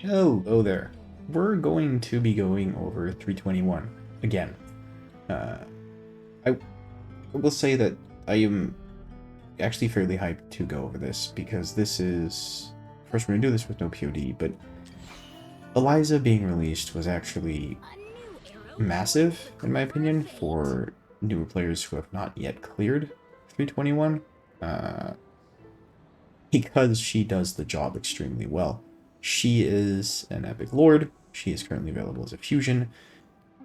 Oh there. We're going to be going over 321 again. I will say that I am actually fairly hyped to go over this because this is... First, we're going to do this with no POD, but Eliza being released was actually massive, in my opinion, for newer players who have not yet cleared 321, because she does the job extremely well. She is an Epic Lord, she is currently available as a fusion,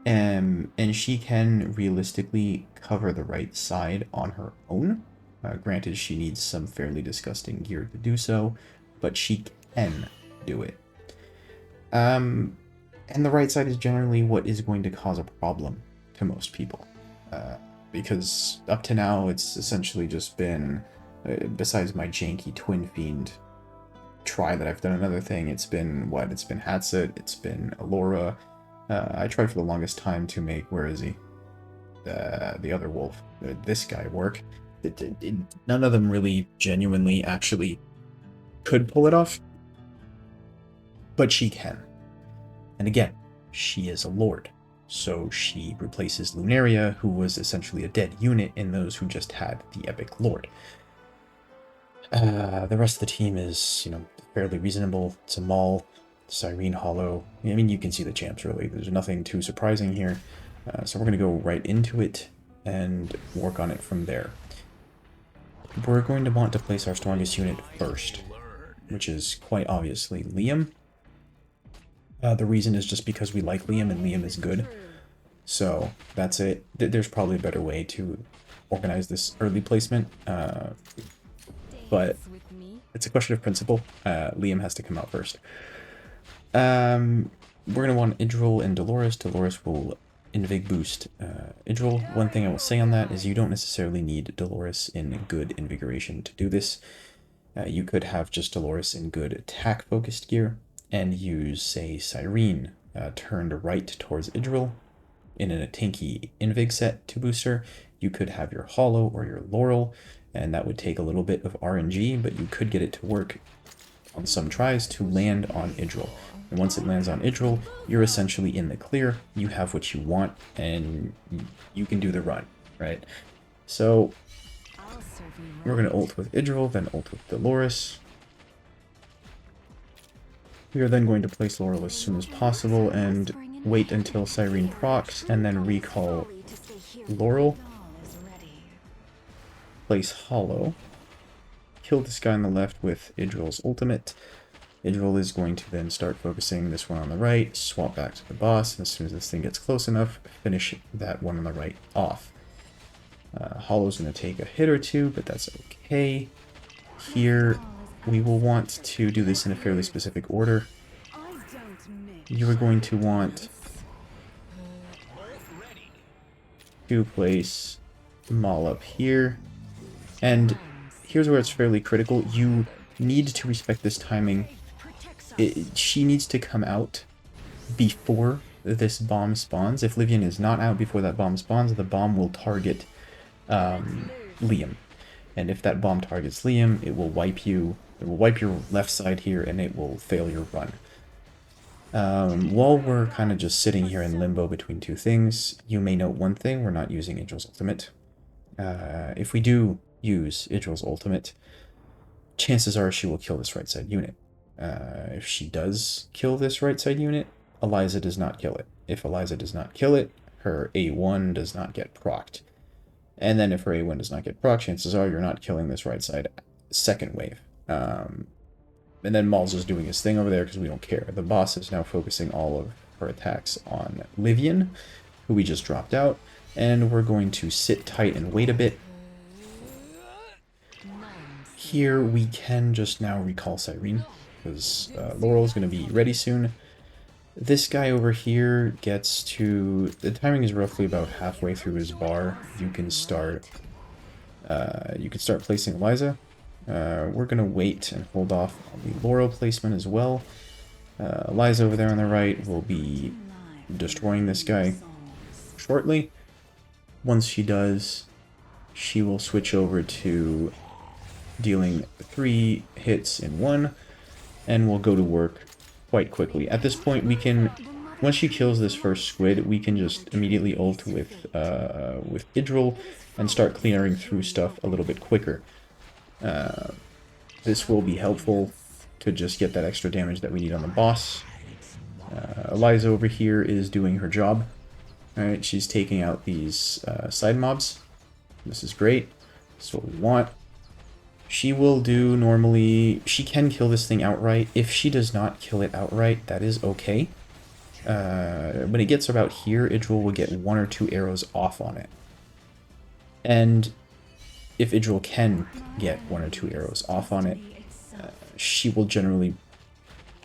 and she can realistically cover the right side on her own. Granted, she needs some fairly disgusting gear to do so, but she can do it. And the right side is generally what is going to cause a problem to most people. Because up to now, it's essentially just been, besides my janky Twin Fiend try that I've done another thing, it's been what? It's been Hatset, it's been Alora. I tried for the longest time to make, where is he? The other wolf, this guy work. None of them really genuinely actually could pull it off, but she can. And again, she is a lord, so she replaces Lunaria, who was essentially a dead unit in those who just had the Epic Lord. The rest of the team is, fairly reasonable. It's a Maul, Cyrene Hollow. I mean, you can see the champs, really. There's nothing too surprising here. So we're going to go right into it and work on it from there. We're going to want to place our strongest unit first, which is quite obviously Liam. The reason is just because we like Liam and Liam is good. So that's it. There's probably a better way to organize this early placement, but it's a question of principle. Liam has to come out first. We're going to want Idril and Dolores. Dolores will Invig boost Idril. One thing I will say on that is you don't necessarily need Dolores in good invigoration to do this. You could have just Dolores in good attack-focused gear and use, say, Cyrene turned right towards Idril in a tanky Invig set to boost her. You could have your Hollow or your Laurel, and that would take a little bit of RNG, but you could get it to work on some tries to land on Idril. And once it lands on Idril, you're essentially in the clear, you have what you want, and you can do the run, right? So we're going to ult with Idril, then ult with Dolores. We are then going to place Laurel as soon as possible and wait until Cyrene procs, and then recall Laurel. Place Hollow. Kill this guy on the left with Idril's ultimate. Idril is going to then start focusing this one on the right, swap back to the boss, and as soon as this thing gets close enough, finish that one on the right off. Hollow's going to take a hit or two, but that's okay. Here, we will want to do this in a fairly specific order. You are going to want to place Maul up here, and here's where it's fairly critical. You need to respect this timing. She needs to come out before this bomb spawns. If Livian is not out before that bomb spawns, the bomb will target Liam. And if that bomb targets Liam, it will wipe you. It will wipe your left side here, and it will fail your run. While we're kind of just sitting here in limbo between two things, you may note one thing: we're not using Idril's ultimate. If we do use Idril's ultimate, chances are she will kill this right side unit. If she does kill this right side unit, Eliza does not kill it. If Eliza does not kill it, her A1 does not get procced. And then if her A1 does not get procced, chances are you're not killing this right side second wave. And then Maul's just doing his thing over there because we don't care. The boss is now focusing all of her attacks on Livian, who we just dropped out, and we're going to sit tight and wait a bit. Here we can just now recall Cyrene, because Laurel is going to be ready soon. This guy over here gets to... The timing is roughly about halfway through his bar. You can start placing Eliza. We're going to wait and hold off on the Laurel placement as well. Eliza over there on the right will be destroying this guy shortly. Once she does, she will switch over to dealing 3 hits in one, and we'll go to work quite quickly. At this point, we can, once she kills this first squid, we can just immediately ult with Idril and start clearing through stuff a little bit quicker. This will be helpful to just get that extra damage that we need on the boss. Eliza over here is doing her job. Alright, she's taking out these side mobs. This is great. That's what we want. She will do normally... She can kill this thing outright. If she does not kill it outright, that is okay. When it gets about here, Idril will get 1 or 2 arrows off on it. And if Idril can get 1 or 2 arrows off on it, she will generally,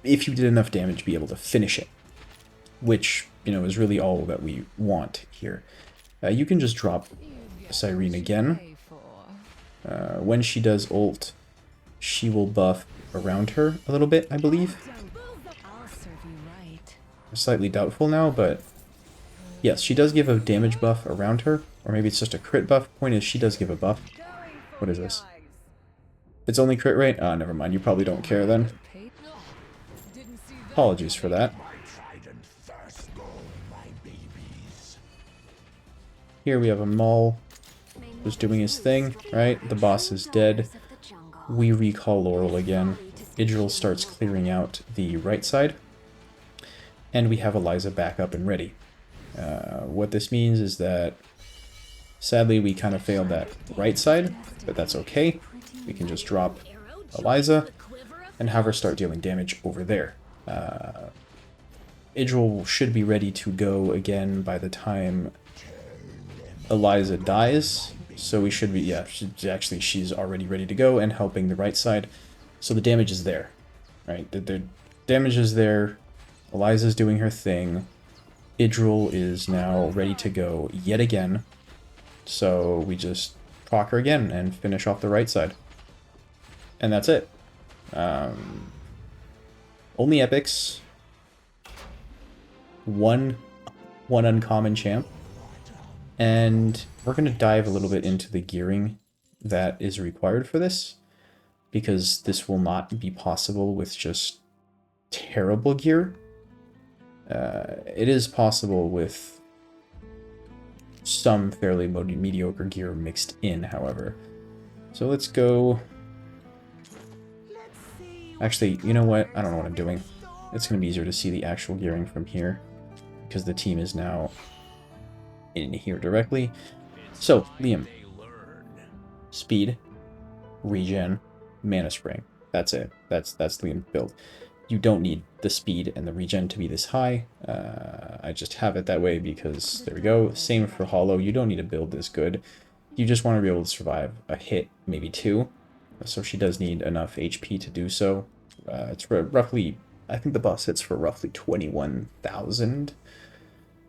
if you did enough damage, be able to finish it. Which, you know, is really all that we want here. You can just drop Cyrene again. When she does ult, she will buff around her a little bit, I believe. I'm slightly doubtful now, but yes, she does give a damage buff around her, or maybe it's just a crit buff. Point is, she does give a buff. What is this? It's only crit rate? Ah, never mind. You probably don't care then. Apologies for that. Here we have a Maul who's doing his thing, right? The boss is dead. We recall Laurel again. Idril starts clearing out the right side. And we have Eliza back up and ready. What this means is that, sadly, we kind of failed that right side, but that's okay. We can just drop Eliza and have her start dealing damage over there. Idril should be ready to go again by the time Eliza dies. So we should be, yeah, she's already ready to go and helping the right side. So the damage is there, right? The damage is there. Eliza's doing her thing. Idril is now ready to go yet again. So we just proc her again and finish off the right side. And that's it. Only epics. One uncommon champ. And we're going to dive a little bit into the gearing that is required for this, because this will not be possible with just terrible gear. It is possible with some fairly mediocre gear mixed in, however. So let's go... Actually, you know what? I don't know what I'm doing. It's going to be easier to see the actual gearing from here, because the team is now in here directly. So, Liam. Speed, regen, mana spring. That's it. That's Liam's build. You don't need the speed and the regen to be this high. I just have it that way because, there we go. Same for Hollow. You don't need a build this good. You just want to be able to survive a hit, maybe 2. So she does need enough HP to do so. It's for roughly, I think the boss hits for roughly 21,000.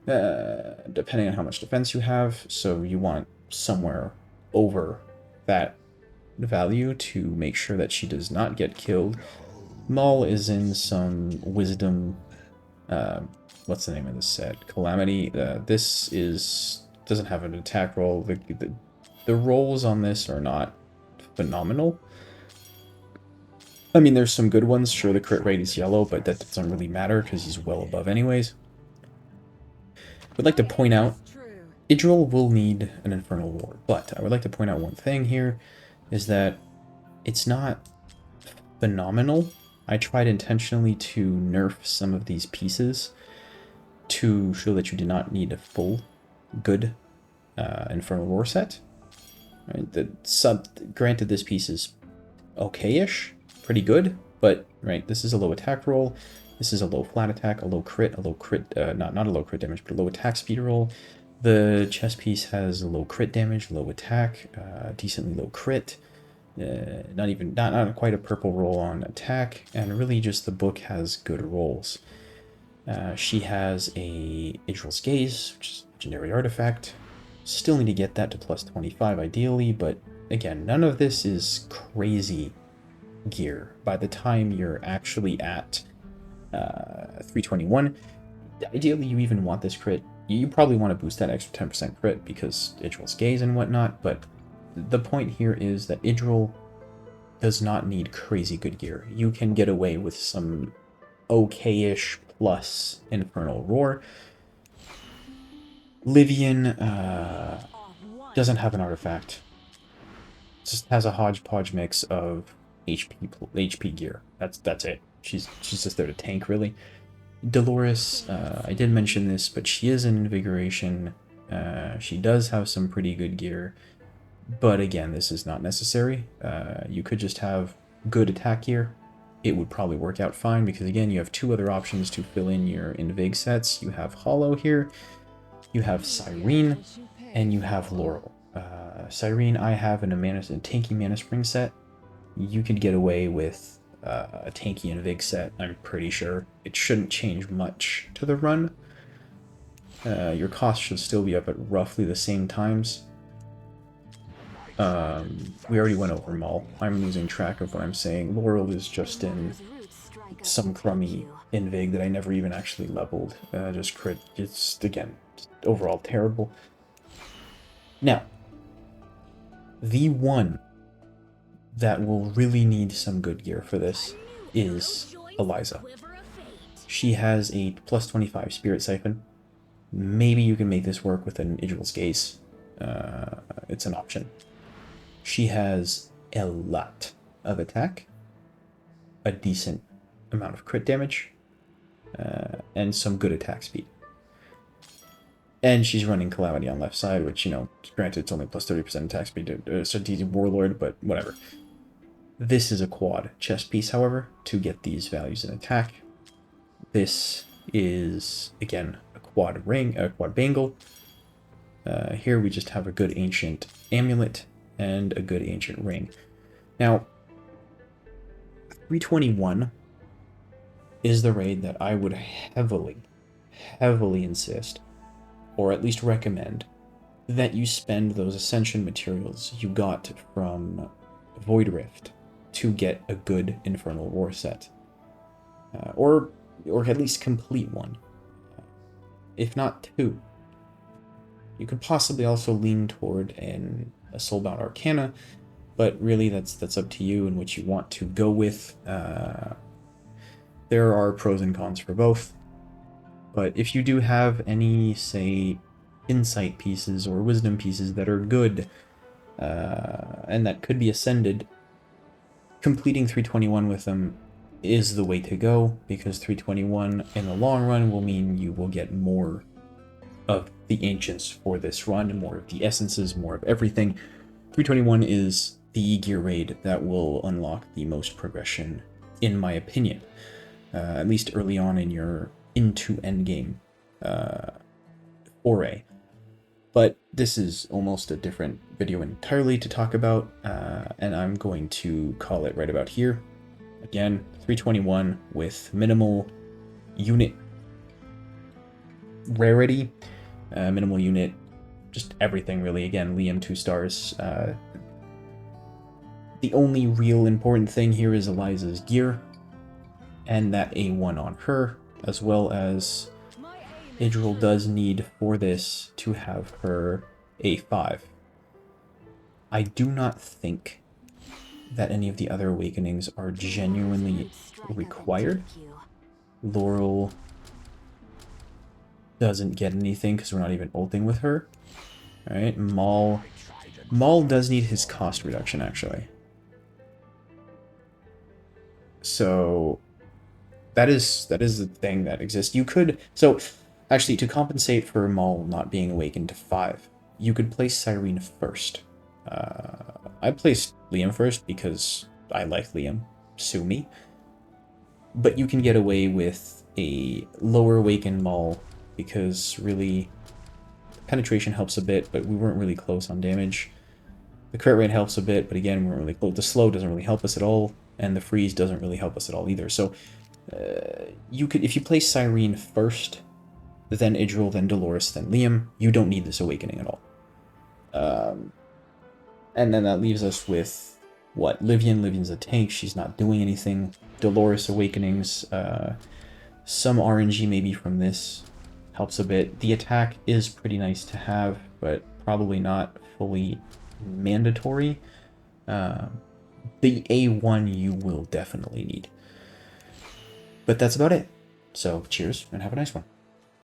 Depending on how much defense you have. So you want somewhere over that value to make sure that she does not get killed. Maul is in some wisdom, what's the name of this set? Calamity. This doesn't have an attack roll. The rolls on this are not phenomenal. I mean, there's some good ones. Sure, the crit rate is yellow, but that doesn't really matter because he's well above anyways. I would like to point out, Idril will need an Infernal Ward, but I would like to point out one thing here, is that it's not phenomenal. I tried intentionally to nerf some of these pieces to show that you do not need a full good Infernal Roar set. Right? Granted, this piece is okay-ish, pretty good, but right, this is a low attack roll. This is a low flat attack, a low crit, not a low crit damage, but a low attack speed roll. The chest piece has low crit damage, low attack, decently low crit. Not quite a purple roll on attack, and really just the book has good rolls. She has a Idril's Gaze, which is a legendary artifact. Still need to get that to plus 25 ideally, but again, none of this is crazy gear. By the time you're actually at 321, ideally you even want this crit. You probably want to boost that extra 10% crit because Idril's Gaze and whatnot, but the point here is that Idril does not need crazy good gear. You can get away with some okay-ish plus Infernal Roar. Livian doesn't have an artifact. Just has a hodgepodge mix of HP gear. That's it. She's just there to tank, really. Dolores, I did mention this, but she is an Invigoration. She does have some pretty good gear, but again, this is not necessary. You could just have good attack gear. It would probably work out fine, because again, you have two other options to fill in your Invig sets. You have Hollow here, you have Cyrene, and you have Laurel. Cyrene I have in a tanky Mana Spring set. You could get away with a tanky Invig set, I'm pretty sure. It shouldn't change much to the run. Your cost should still be up at roughly the same times. We already went over Maul. I'm losing track of what I'm saying. Laurel is just in some crummy Invig that I never even actually leveled. Just crit. It's, again, just overall terrible. Now, the one that will really need some good gear for this is Eliza. She has a plus 25 Spirit Siphon. Maybe you can make this work with an Idril's Gaze. It's an option. She has a lot of attack, a decent amount of crit damage, and some good attack speed. And she's running Calamity on left side, which, you know, granted it's only plus 30% attack speed to Strategic Warlord, but whatever. This is a quad chest piece, however, to get these values in attack. This is, again, a quad bangle. Here we just have a good ancient amulet and a good ancient ring. Now, 321 is the raid that I would heavily insist, or at least recommend, that you spend those Ascension materials you got from Void Rift to get a good Infernal Roar set. Or at least complete one. If not two. You could possibly also lean toward a Soulbound Arcana, but really that's up to you and what you want to go with. There are pros and cons for both. But if you do have any, say, insight pieces or wisdom pieces that are good, and that could be ascended, completing 321 with them is the way to go, because 321 in the long run will mean you will get more of the Ancients for this run, more of the Essences, more of everything. 321 is the gear raid that will unlock the most progression, in my opinion. At least early on in your into endgame foray. But this is almost a different video entirely to talk about, and I'm going to call it right about here. Again, 321 with minimal unit rarity, minimal unit, just everything really. Again, Liam 2 stars. The only real important thing here is Eliza's gear, and that A1 on her, as well as Idril does need for this to have her A5. I do not think that any of the other awakenings are genuinely required. Laurel doesn't get anything because we're not even ulting with her. Alright, Maul does need his cost reduction, actually. So that is the thing that exists. You could, so actually, to compensate for Maul not being awakened to 5, you could place Cyrene first. I placed Liam first because I like Liam. Sue me. But you can get away with a lower awakened Maul because really penetration helps a bit, but we weren't really close on damage. The crit rate helps a bit, but again, we weren't really close. The slow doesn't really help us at all, and the freeze doesn't really help us at all either. So you could, if you place Cyrene first, then Idril, then Dolores, then Liam, you don't need this awakening at all. And then that leaves us with, what, Livian. Livian's a tank, she's not doing anything. Dolores awakenings, some RNG maybe from this helps a bit. The attack is pretty nice to have, but probably not fully mandatory. The A1 you will definitely need. But that's about it. So cheers and have a nice one.